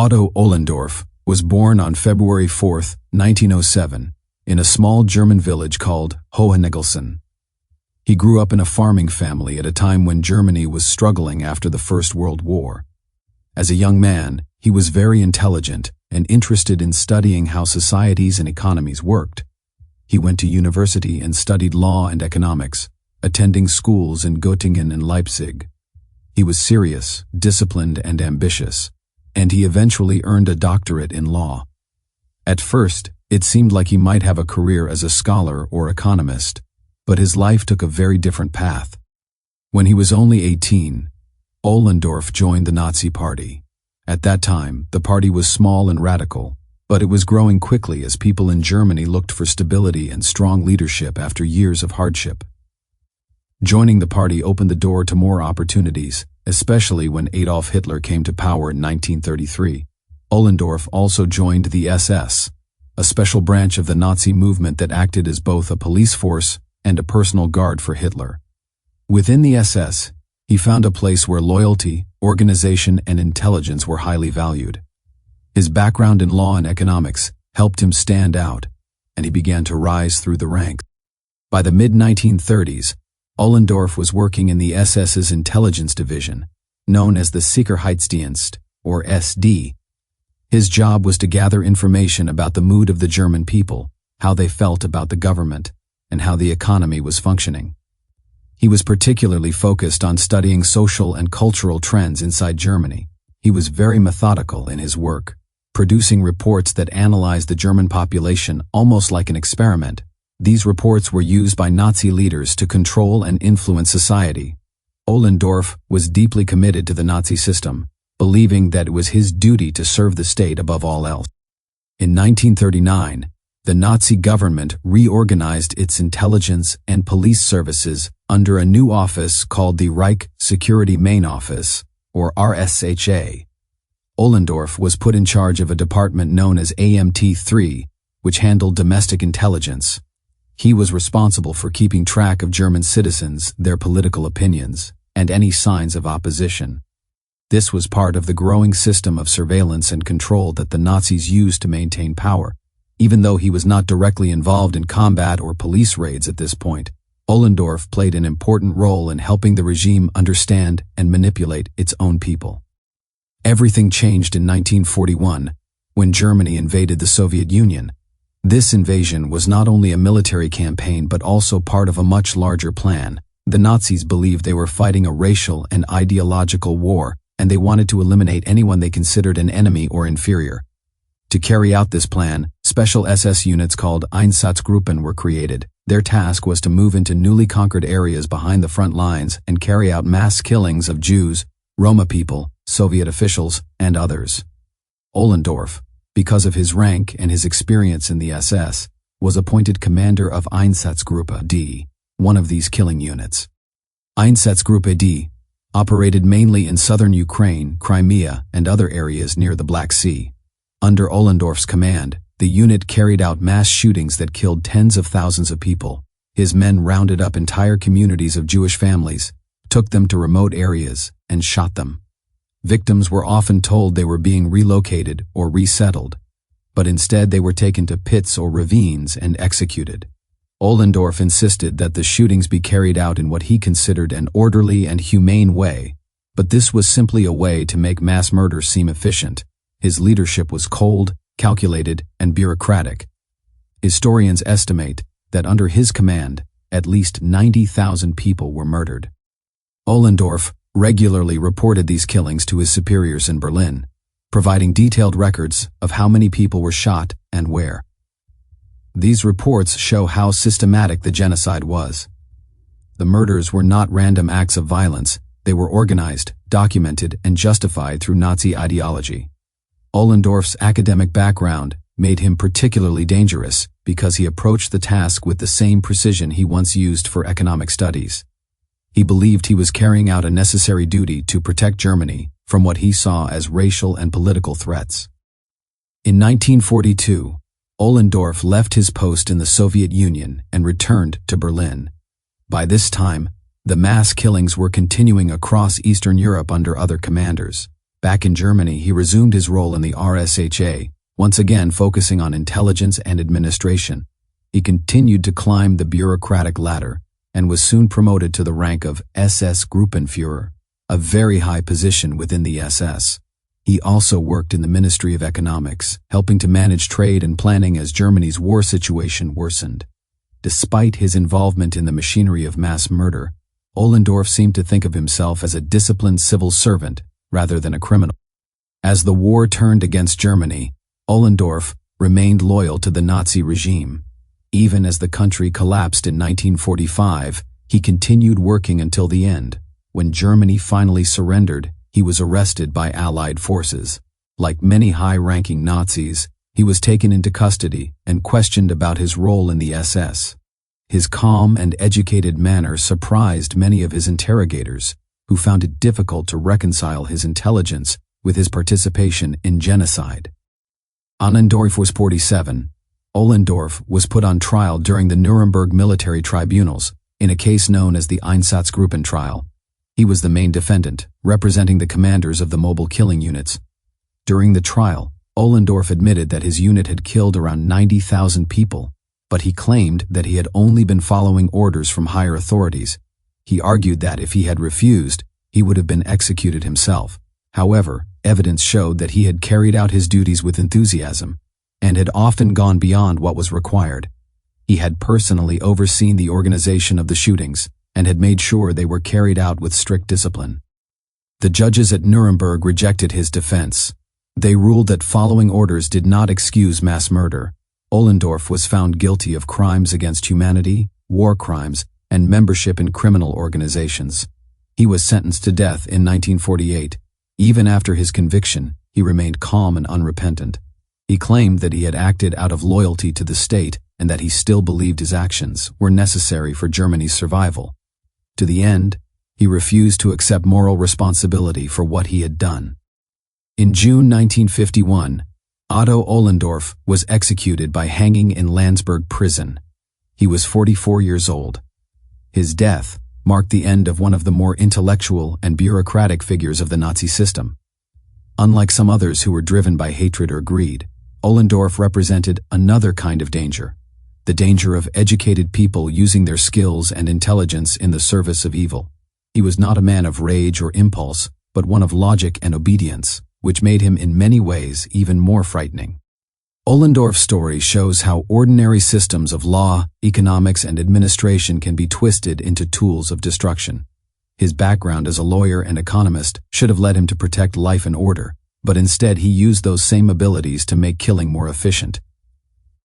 Otto Ohlendorf was born on February 4, 1907, in a small German village called Hoheneggelsen. He grew up in a farming family at a time when Germany was struggling after the First World War. As a young man, he was very intelligent and interested in studying how societies and economies worked. He went to university and studied law and economics, attending schools in Göttingen and Leipzig. He was serious, disciplined, and ambitious, and he eventually earned a doctorate in law. At first, it seemed like he might have a career as a scholar or economist, but his life took a very different path. When he was only 18, Ohlendorf joined the Nazi Party. At that time, the party was small and radical, but it was growing quickly as people in Germany looked for stability and strong leadership after years of hardship. Joining the party opened the door to more opportunities, especially when Adolf Hitler came to power in 1933. Ohlendorf also joined the SS, a special branch of the Nazi movement that acted as both a police force and a personal guard for Hitler. Within the SS, he found a place where loyalty, organization, and intelligence were highly valued. His background in law and economics helped him stand out, and he began to rise through the ranks. By the mid-1930s, Ohlendorf was working in the SS's intelligence division, known as the Sicherheitsdienst, or SD. His job was to gather information about the mood of the German people, how they felt about the government, and how the economy was functioning. He was particularly focused on studying social and cultural trends inside Germany. He was very methodical in his work, producing reports that analyzed the German population almost like an experiment. These reports were used by Nazi leaders to control and influence society. Ohlendorf was deeply committed to the Nazi system, believing that it was his duty to serve the state above all else. In 1939, the Nazi government reorganized its intelligence and police services under a new office called the Reich Security Main Office, or RSHA. Ohlendorf was put in charge of a department known as AMT-3, which handled domestic intelligence. He was responsible for keeping track of German citizens, their political opinions, and any signs of opposition. This was part of the growing system of surveillance and control that the Nazis used to maintain power. Even though he was not directly involved in combat or police raids at this point, Ohlendorf played an important role in helping the regime understand and manipulate its own people. Everything changed in 1941, when Germany invaded the Soviet Union. This invasion was not only a military campaign but also part of a much larger plan. The Nazis believed they were fighting a racial and ideological war, and they wanted to eliminate anyone they considered an enemy or inferior. To carry out this plan, special SS units called Einsatzgruppen were created. Their task was to move into newly conquered areas behind the front lines and carry out mass killings of Jews, Roma people, Soviet officials, and others. Ohlendorf, because of his rank and his experience in the SS, was appointed commander of Einsatzgruppe D, one of these killing units. Einsatzgruppe D operated mainly in southern Ukraine, Crimea, and other areas near the Black Sea. Under Ohlendorf's command, the unit carried out mass shootings that killed tens of thousands of people. His men rounded up entire communities of Jewish families, took them to remote areas, and shot them. Victims were often told they were being relocated or resettled, but instead they were taken to pits or ravines and executed. Ohlendorf insisted that the shootings be carried out in what he considered an orderly and humane way, but this was simply a way to make mass murder seem efficient. His leadership was cold, calculated, and bureaucratic. Historians estimate that under his command, at least 90,000 people were murdered. Ohlendorf regularly reported these killings to his superiors in Berlin, providing detailed records of how many people were shot and where. These reports show how systematic the genocide was. The murders were not random acts of violence, they were organized, documented, and justified through Nazi ideology. Ohlendorf's academic background made him particularly dangerous because he approached the task with the same precision he once used for economic studies. He believed he was carrying out a necessary duty to protect Germany from what he saw as racial and political threats. In 1942, Ohlendorf left his post in the Soviet Union and returned to Berlin. By this time, the mass killings were continuing across Eastern Europe under other commanders. Back in Germany, he resumed his role in the RSHA, once again focusing on intelligence and administration. He continued to climb the bureaucratic ladder and was soon promoted to the rank of SS Gruppenführer, a very high position within the SS. He also worked in the Ministry of Economics, helping to manage trade and planning as Germany's war situation worsened. Despite his involvement in the machinery of mass murder, Ohlendorf seemed to think of himself as a disciplined civil servant rather than a criminal. As the war turned against Germany, Ohlendorf remained loyal to the Nazi regime. Even as the country collapsed in 1945, he continued working until the end. When Germany finally surrendered, he was arrested by Allied forces. Like many high-ranking Nazis, he was taken into custody and questioned about his role in the SS. His calm and educated manner surprised many of his interrogators, who found it difficult to reconcile his intelligence with his participation in genocide. Ohlendorf was 47. Ohlendorf was put on trial during the Nuremberg military tribunals in a case known as the Einsatzgruppe trial. He was the main defendant, representing the commanders of the mobile killing units. During the trial, Ohlendorf admitted that his unit had killed around 90,000 people, but he claimed that he had only been following orders from higher authorities. He argued that if he had refused, he would have been executed himself. However, evidence showed that he had carried out his duties with enthusiasm and had often gone beyond what was required. He had personally overseen the organization of the shootings and had made sure they were carried out with strict discipline. The judges at Nuremberg rejected his defense. They ruled that following orders did not excuse mass murder. Ohlendorf was found guilty of crimes against humanity, war crimes, and membership in criminal organizations. He was sentenced to death in 1948. Even after his conviction, he remained calm and unrepentant. He claimed that he had acted out of loyalty to the state and that he still believed his actions were necessary for Germany's survival. To the end, he refused to accept moral responsibility for what he had done. In June 1951, Otto Ohlendorf was executed by hanging in Landsberg prison. He was 44 years old. His death marked the end of one of the more intellectual and bureaucratic figures of the Nazi system. Unlike some others who were driven by hatred or greed, Ohlendorf represented another kind of danger, the danger of educated people using their skills and intelligence in the service of evil. He was not a man of rage or impulse, but one of logic and obedience, which made him in many ways even more frightening. Ohlendorf's story shows how ordinary systems of law, economics, and administration can be twisted into tools of destruction. His background as a lawyer and economist should have led him to protect life and order, but instead he used those same abilities to make killing more efficient.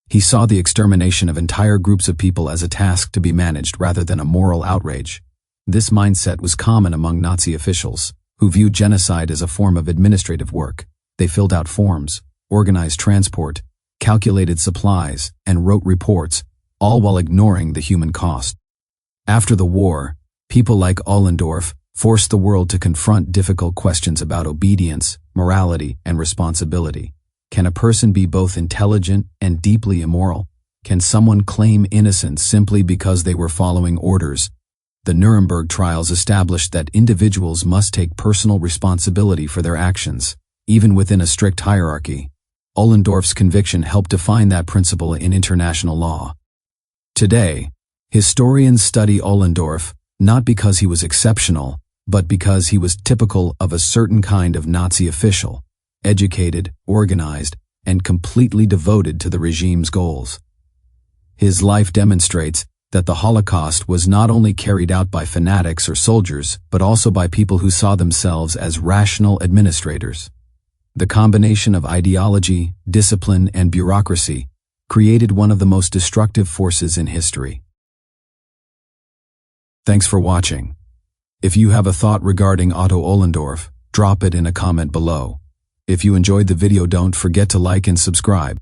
He saw the extermination of entire groups of people as a task to be managed rather than a moral outrage. This mindset was common among Nazi officials, who viewed genocide as a form of administrative work. They filled out forms, organized transport, calculated supplies, and wrote reports, all while ignoring the human cost. After the war, people like Ohlendorf forced the world to confront difficult questions about obedience, morality, and responsibility. Can a person be both intelligent and deeply immoral? Can someone claim innocence simply because they were following orders? The Nuremberg trials established that individuals must take personal responsibility for their actions, even within a strict hierarchy. Ohlendorf's conviction helped define that principle in international law. Today, historians study Ohlendorf not because he was exceptional, but because he was typical of a certain kind of Nazi official, educated, organized, and completely devoted to the regime's goals. His life demonstrates that the Holocaust was not only carried out by fanatics or soldiers, but also by people who saw themselves as rational administrators. The combination of ideology, discipline, and bureaucracy created one of the most destructive forces in history. Thanks for watching. If you have a thought regarding Otto Ohlendorf, drop it in a comment below. If you enjoyed the video, don't forget to like and subscribe.